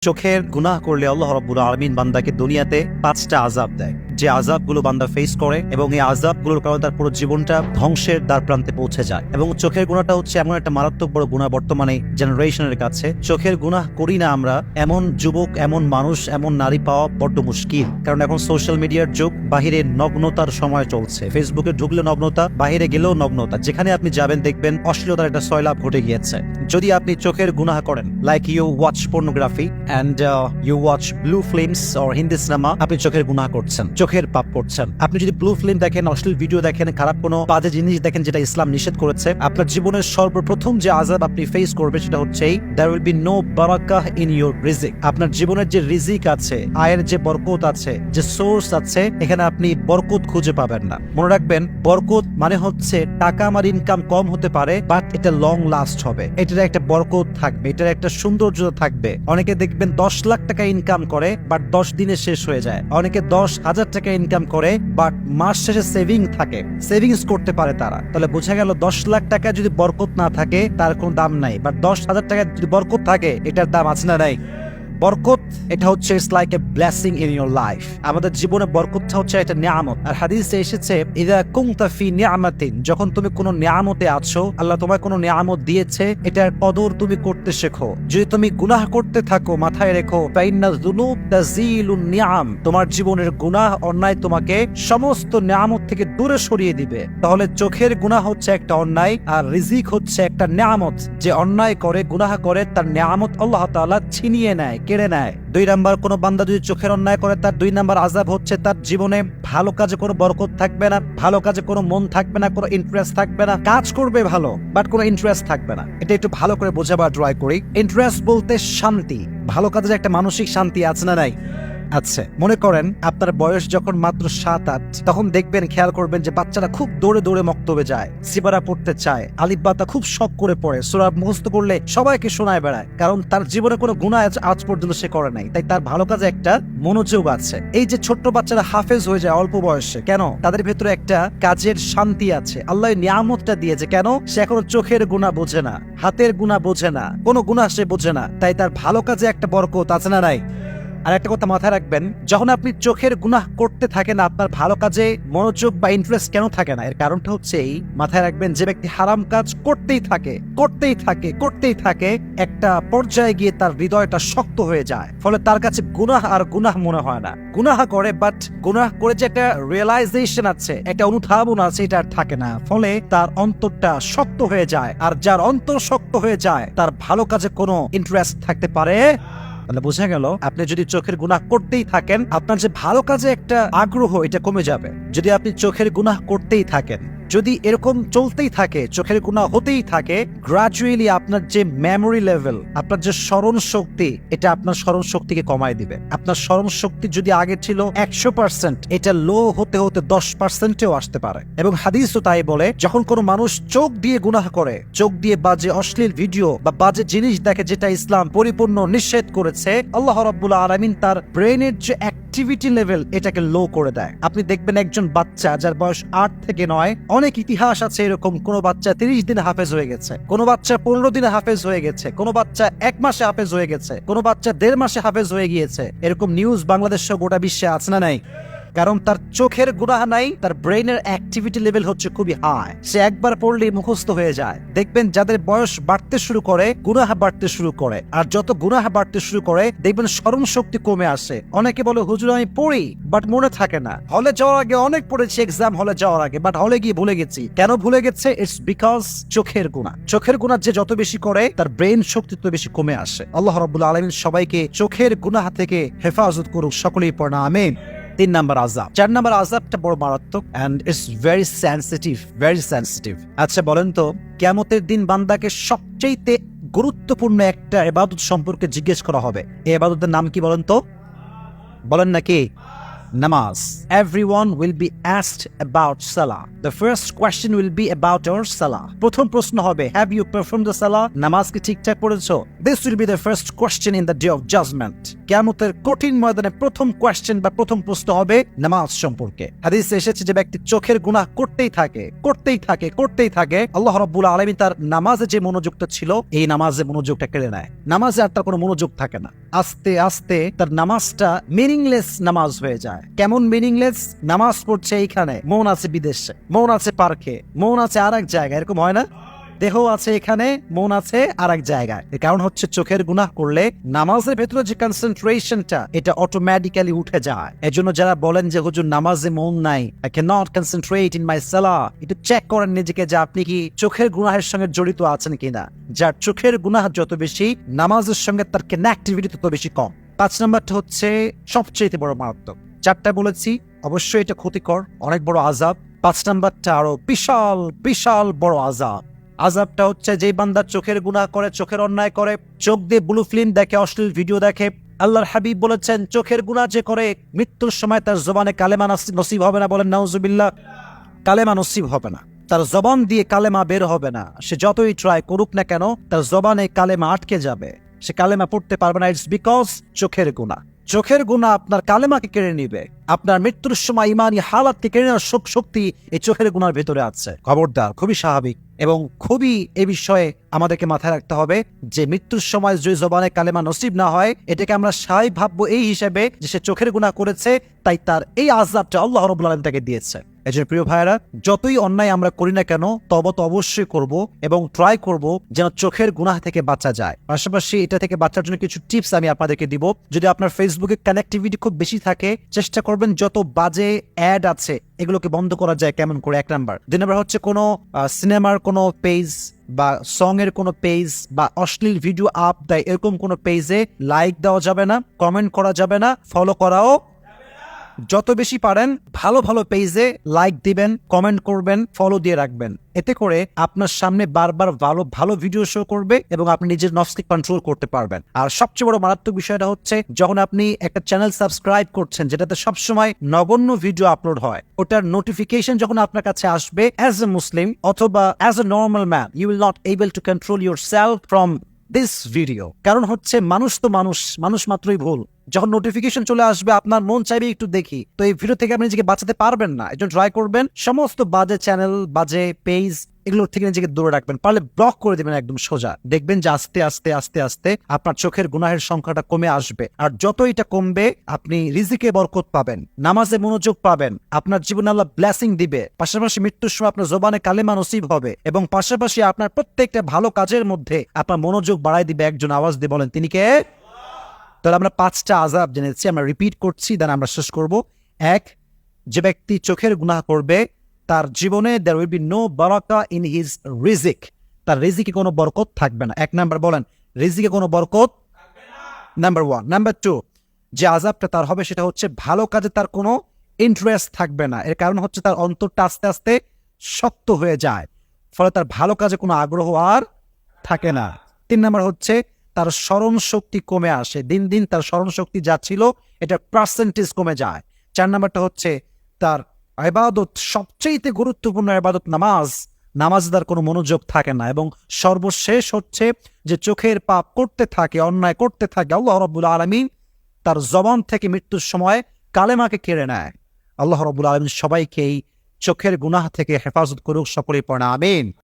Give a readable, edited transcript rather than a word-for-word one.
চোখের গুনাহ করলে আল্লাহ রাব্বুল আলামিন বান্দাকে দুনিয়াতে 5টা আযাব দেয়, যে আযাবগুলো বান্দা ফেস করে এবং এই আযাবগুলোর কারণে তার পুরো জীবনটা ধ্বংসের দ্বার প্রান্তে পৌঁছে যায়। এবং চোখের গুনাহটা হচ্ছে এমন একটা মারাত্মক বড় গুনাহ বর্তমানে জেনারেশনের কাছে। চোখের গুনাহ করি না আমরা এমন যুবক, এমন মানুষ, এমন নারী পাওয়া বড্ড মুশকিল। কারণ এখন সোশ্যাল মিডিয়ার যুগ, বাহিরে নগ্নতার সময় চলছে। ফেসবুকে ঢুকলে নগ্নতা, বাহিরে গেলেও নগ্নতা। যেখানে আপনি যাবেন দেখবেন অশ্লীলতার একটা সয়লাভ ঘটে গিয়েছে। যদি আপনি চোখের গুনাহ করেন, like you watch pornography and you watch blue films or Hindi cinema, আপনি চোখের গুনাহ করছেন, চোখের পাপ করছেন। আপনি যদি ব্লু ফিল্ম দেখেন, অশ্লীল ভিডিও দেখেন, খারাপ কোনো বাজে জিনিস দেখেন যেটা ইসলাম নিষেধ করেছে, আপনার জীবনের সর্বপ্রথম যে আযাব আপনি ফেস করবেন সেটা হচ্ছে there will be no barakah in your রিজিক। আপনার জীবনের যে রিজিক আছে, আয়ের যে বরকত আছে, যে সোর্স আছে, এখানে আপনি বরকত খুঁজে পাবেন না। মনে রাখবেন, বরকত মানে হচ্ছে টাকা আমার ইনকাম কম হতে পারে, বাট এটা লং লাস্ট হবে, এটার একটা বরকত থাকবে, এটার একটা সৌন্দর্য থাকবে। অনেকে দেখবেন 10 লাখ টাকা ইনকাম করে, বাট 10 দিনে শেষ হয়ে যায়। অনেকে 10,000 টাকা ইনকাম করে, বাট মাস শেষে সেভিং থাকে, সেভিংস করতে পারে তারা। তাহলে বোঝা গেল 10 লাখ টাকা যদি বরকত না থাকে তার কোনো দাম নাই, বাট 10,000 টাকা যদি বরকত থাকে এটার দাম আছে না নাই? বরকত এটা হচ্ছে it's like a blessing in your life. আমাদের জীবনে বরকতটা হচ্ছে একটা নিয়ামত। আর হাদিসে এসেছে ইযা কুনতা ফি নিয়ামাতিন, যখন তুমি কোনো নিয়ামতে আছো, আল্লাহ তোমায় কোনো নিয়ামত দিয়েছে, এটার কদর তুমি করতে শেখো। যদি তুমি গুনাহ করতে থাকো, মাথায় রেখো ফাইন্না যুনুব তাজিলুন নিয়াম, তোমার জীবনের গুনাহ, অন্যায় তোমাকে সমস্ত নিয়ামত থেকে দূরে সরিয়ে দিবে। তাহলে চোখের গুনাহ হচ্ছে একটা অন্যায়, আর রিজিক হচ্ছে একটা নিয়ামত। যে অন্যায় করে, গুনাহ করে, তার নিয়ামত আল্লাহ তাআলা ছিনিয়ে নেয়, কেড়ে নেয়। 2 নাম্বার, কোন বান্দা যদি চোখের অন্যায় করে, তার 2 নাম্বার আযাব হচ্ছে তার জীবনে ভালো কাজে কোনো বরকত থাকবে না, ভালো কাজে কোনো মন থাকবে না, কোনো ইন্টারেস্ট থাকবে না। কাজ করবে ভালো, বাট কোনো ইন্টারেস্ট থাকবে না। এটা একটু ভালো করে বোঝাবার ট্রাই করি। ইন্টারেস্ট বলতে শান্তি, ভালো কাজের একটা মানসিক শান্তি আছে না নাই? আচ্ছা, মনে করেন আপনার বয়স যখন মাত্র 7-8, তখন দেখবেন, খেয়াল করবেন যে বাচ্চারা খুব দৌড়ে দৌড়ে মক্তবে যায়, সিবারা পড়তে চায়, আলিফ বাতা খুব শখ করে পড়ে, সূরা মুখস্থ করলে সবাইকে শোনায় বেড়ায়। কারণ তার জীবনে কোনো গুনাহ আজ পর্যন্ত সে করে নাই, তাই তার ভালো কাজে একটা মনোযোগ আছে। এই যে ছোট্ট বাচ্চারা হাফেজ হয়ে যায় অল্প বয়সে, কেন? তাদের ভেতরে একটা কাজের শান্তি আছে, আল্লাহ নিয়ামতটা দিয়েছে। কেন? সে এখনো চোখের গুনাহ বোঝে না, হাতের গুনাহ বোঝে না, কোনো গুনাহ সে বোঝে না, তাই তার ভালো কাজে একটা বরকত আছে না নাই? আর একটা কথা মাথায় রাখবেন, যখন আপনি চোখের গুনাহ করতে থাকেন, আপনার ভালো কাজে মনোযোগ বা ইন্টারেস্ট কেন থাকে না? এর কারণটা হচ্ছে এই, মাথায় রাখবেন, যে ব্যক্তি হারাম কাজ করতেই থাকে, একটা পর্যায়ে গিয়ে তার হৃদয়টা শক্ত হয়ে যায়, ফলে তার কাছে গুনাহ আর গুনাহ মনে হয় না। গুনাহ করে, বাট গুনাহ করে যে একটা রিয়েলাইজেশন আছে, একটা অনুধাবন আছে, এটা আর থাকে না। ফলে তার অন্তরটা শক্ত হয়ে যায়, আর যার অন্তর শক্ত হয়ে যায়, তার ভালো কাজে কোনো ইন্টারেস্ট থাকতে পারে। তাহলে বোঝা গেল, আপনি যদি চোখের গুনাহ করতেই থাকেন, আপনার যে ভালো কাজে একটা আগ্রহ, এটা কমে যাবে। যদি আপনি চোখের গুনাহ করতেই থাকেন, যদি এরকম চলতেই থাকে, চোখের গুনাহ হতেই থাকে, গ্রাজুয়ালি আপনার যে মেমোরি লেভেল, আপনার যে স্মরণ শক্তি, এটা আপনার স্মরণ শক্তিকে কমায় দিবে। আপনার স্মরণ শক্তি যদি আগে ছিল 100%, এটা লো হতে হতে 10%-এও আসতে পারে। এবং হাদিসও তাই বলে, যখন কোনো মানুষ চোখ দিয়ে গুনাহ করে, চোখ দিয়ে বাজে অশ্লীল ভিডিও বা বাজে জিনিস দেখে, যেটা ইসলাম পরিপূর্ণ নিষেধ করেছে, আল্লাহ রাব্বুল আলামিন তার ব্রেনের যে অ্যাক্টিভিটি লেভেল, এটাকে লো করে দেয়। আপনি দেখবেন একজন বাচ্চা যার বয়স 8 থেকে 9, অনেক ইতিহাস আছে এরকম, কোন বাচ্চা 30 দিনে হাফেজ হয়ে গেছে, কোন বাচ্চা 15 দিনে হাফেজ হয়ে গেছে, কোন বাচ্চা 1 মাসে হাফেজ হয়ে গেছে, কোন বাচ্চা 1.5 মাসে হাফেজ হয়ে গিয়েছে। এরকম নিউজ বাংলাদেশ সহ গোটা বিশ্বে আছে না নাই? কারণ তার চোখের গুনাহ নাই, তার ব্রেনের অ্যাক্টিভিটি লেভেল হচ্ছে খুবই হাই, সে একবার পড়লেই মুখস্থ হয়ে যায়। দেখবেন যাদের বয়স বাড়তে শুরু করে, গুনাহ বাড়তে শুরু করে, আর যত গুনাহ বাড়তে শুরু করে, দেখবেন স্মরণ শক্তি কমে আসে। অনেকে বলে, হুজুর আমি পড়ি, বাট মনে থাকে না। হলে যাওয়ার আগে অনেক পড়েছি, এক্সাম হলে যাওয়ার আগে, বাট হলে গিয়ে ভুলে গেছি। কেন ভুলে গেছে? ইটস বিকজ চোখের গুনাহ। চোখের গুনাহ যে যত বেশি করে, তার ব্রেন শক্তি তত বেশি কমে আসে। আল্লাহ রাব্বুল আলামিন সবাইকে চোখের গুনাহ থেকে হেফাজত করুক, সকলেই পড়না আমিন। 3 নাম্বার আযাব। 4 নাম্বার আযাবটা বড় মারাত্মক, এন্ড ইটস ভেরি সেনসিটিভ। আচ্ছা বলেন তো, কিয়ামতের দিন বান্দাকে সবচেয়ে গুরুত্বপূর্ণ একটা ইবাদত সম্পর্কে জিজ্ঞেস করা হবে। এই ইবাদতের নাম কি বলেন তো? বলেন নাকি? নামাজ। Everyone will be asked about salah. The first question will be about our salah. প্রথম প্রশ্ন হবে, have you performed the salah? নামাজ কি ঠিকঠাক পড়েছো? This will be the first question in the day of judgment. কিয়ামতের কঠিন ময়দানে প্রথম কোয়েশ্চেন বা প্রথম প্রশ্ন হবে নামাজ সম্পর্কে। হাদিসে এসেছে যে ব্যক্তি চোখের গুনাহ করতেই থাকে, আল্লাহ রাব্বুল আলামিন তার নামাজে যে মনোযোগটা ছিল এই নামাজে মনোযোগটা কেড়ে নেয়। নামাজে আর তার কোনো মনোযোগ থাকে না। আস্তে আস্তে তার নামাজটা মিনিংলেস নামাজ হয়ে যায়। কেমন মিনিংলেস? নামাজ পড়ছে এইখানে, মন আছে বিদেশে, মন আছে পার্কে, মন আছে আর এক জায়গায়, এরকম হয় না? দেহ আছে এখানে, মন আছে আর এক জায়গায়। এর কারণ হচ্ছে চোখের গুনাহ করলে নামাজের ভেতরে যে কনসেন্ট্রেশনটা এটা অটোমেটিক্যালি উঠে যায়। এজন্য যারা বলেন যে হুজুর নামাজে মন নাই, I can not concentrate in my সালাহ, একটু চেক করেন নিজেকে যে আপনি কি চোখের গুনাহের সঙ্গে জড়িত আছেন কিনা। যার চোখের গুনাহ যত বেশি, নামাজের সঙ্গে তার কানেক্টিভিটি তত বেশি কম। 5 নম্বরটা হচ্ছে সবচেয়ে বড় মারাত্মক। 4টা বলেছি, অবশ্যই এটা ক্ষতিকর, অনেক বড় আযাব। 5 নম্বরটা আরো বিশাল বিশাল বড় আযাব। আযাবটা হচ্ছে যেই বান্দা চোখের গুনাহ করে, চোখের অন্যায় করে, চোখ দিয়ে ব্লু ফিল্ম দেখে, অশ্লীল ভিডিও দেখে, আল্লাহর হাবিব বলেছেন চোখের গুনাহ যে করে মৃত্যুর সময় তার জবানে কালেমা নসিব হবে না। বলেন নাউজুবিল্লাহ। কালেমা নসিব হবে না, তার জবান দিয়ে কালেমা বের হবে না। সে যতই ট্রাই করুক না কেন, তার জবানে কালেমা আটকে যাবে, সে কালেমা পড়তে পারবে না। ইটস বিকজ চোখের গুনাহ। চোখের গুনাহ আপনার কালেমাকে কেড়ে নিবে। আপনার মৃত্যুর সময় ইমানি হালাতকে কেড়ে নেওয়ার শক্তি এই চোখের গুনার ভেতরে আছে। খবরদার, খুবই স্বাভাবিক এবং খুবই এ বিষয়ে আমাদেরকে মাথায় রাখতে হবে যে মৃত্যুর সময় যদি জবানে কালেমা নসিব না হয়, এটাকে আমরা স্বাভাবিক ভাববো এই হিসেবে যে সে চোখের গুনাহ করেছে, তাই তার এই আযাবটা আল্লাহ রাব্বুল আলামিন তাকে দিয়েছে। এজন্য প্রিয় ভাইরা, যতই অন্যায় আমরা করি না কেন, তওবা তো অবশ্যই করব এবং ট্রাই করব যেন চোখের গুনাহ থেকে বাঁচা যায়। পাশাপাশি এটা থেকে বাঁচার জন্য কিছু টিপস আমি আপনাদেরকে দিব। যদি আপনার ফেসবুকে কানেক্টিভিটি খুব বেশি থাকে, চেষ্টা করবেন যত বাজে অ্যাড আছে এগুলোকে বন্ধ করা যায় কেমন করে, 1 নাম্বার। 2 নাম্বার হচ্ছে কোনো সিনেমার কোনো পেজ বা সং এর কোনো পেজ বা অশ্লীল ভিডিও আপ দেয় এরকম কোনো পেজে লাইক দেওয়া যাবে না, কমেন্ট করা যাবে না, ফলো করাও। যত বেশি পারেন ভালো ভালো পেজে লাইক দিবেন, কমেন্ট করবেন, ফলো দিয়ে রাখবেন। এতে করে আপনার সামনে বারবার ভালো ভালো ভিডিও শো করবে এবং আপনি নিজের নফসকে কন্ট্রোল করতে পারবেন। আর সবচেয়ে বড় মারাত্মক বিষয়টা হচ্ছে যখন আপনি একটা চ্যানেল সাবস্ক্রাইব করছেন যেটাতে সবসময় নগণ্য ভিডিও আপলোড হয়, ওটার নোটিফিকেশন যখন আপনার কাছে আসবে, অ্যাজ এ মুসলিম অথবা as a normal man, you will not able to control yourself from this video. কারণ হচ্ছে মানুষ তো মানুষ মাত্রই ভুল। যখন নোটিফিকেশন চলে আসবে আপনার মন চাইবে একটু দেখি, তো এই ভিডিও থেকে আপনি নিজেকে বাঁচাতে পারবেন না। এজন্য ট্রাই করবেন সমস্ত বাজে চ্যানেল, বাজে পেজ এগুলোর থেকে নিজেকে দূরে রাখবেন। পারলে ব্লক করে দিবেন একদম সোজা। দেখবেন যে আস্তে আস্তে আস্তে আস্তে আপনার চোখের গুনাহের সংখ্যাটা কমে আসবে। আর যত এটা কমবে আপনি রিজিকে বরকত পাবেন, নামাজে মনোযোগ পাবেন, আপনার জীবনে আল্লাহ ব্লেসিং দিবে। পাশাপাশি মৃত্যুর সময় আপনার জবানে কালেমা নসিব হবে এবং পাশাপাশি আপনার প্রত্যেকটা ভালো কাজের মধ্যে আপনার মনোযোগ বাড়ায় দিবে একজন। আওয়াজ দিয়ে বলেন তিনি কে? তাহলে আমরা 5টা আযাব জেনেছি, আমরা রিপিট করছি, দেন আমরা শেষ করব। 1, যে ব্যক্তি চোখের গুনাহ করবে তার জীবনে there will be no Baraka in his রিজিক, তার রিজিকে কোনো বরকত থাকবে না। 1 নাম্বার বলেন, রিজিকে কোনো বরকত থাকবে না, নাম্বার 1। নাম্বার 2, যে আযাবটা তার হবে সেটা হচ্ছে ভালো কাজে তার কোনো ইন্টারেস্ট থাকবে না। এর কারণ হচ্ছে তার অন্তরটা আস্তে আস্তে শক্ত হয়ে যায়, ফলে তার ভালো কাজে কোনো আগ্রহ আর থাকে না। 3 নাম্বার হচ্ছে তার স্মরণ শক্তি কমে আসে, দিন দিন তার স্মরণ শক্তি যা ছিল এটা পার্সেন্টেজ কমে যায়। 4 নাম্বারটা হচ্ছে তার ইবাদত, সবচেয়ে গুরুত্বপূর্ণ ইবাদত নামাজ তার কোনো মনোযোগ থাকে না। এবং সর্বশেষ হচ্ছে যে চোখের পাপ করতে থাকে, অন্যায় করতে থাকে, আল্লাহ রাব্বুল আলামিন তার জবান থেকে মৃত্যুর সময় কালেমাকে কেড়ে নেয়। আল্লাহ রাব্বুল আলামিন সবাইকে এই চোখের গুনাহ থেকে হেফাজত করুক, সকলেই পড়ে আমিন।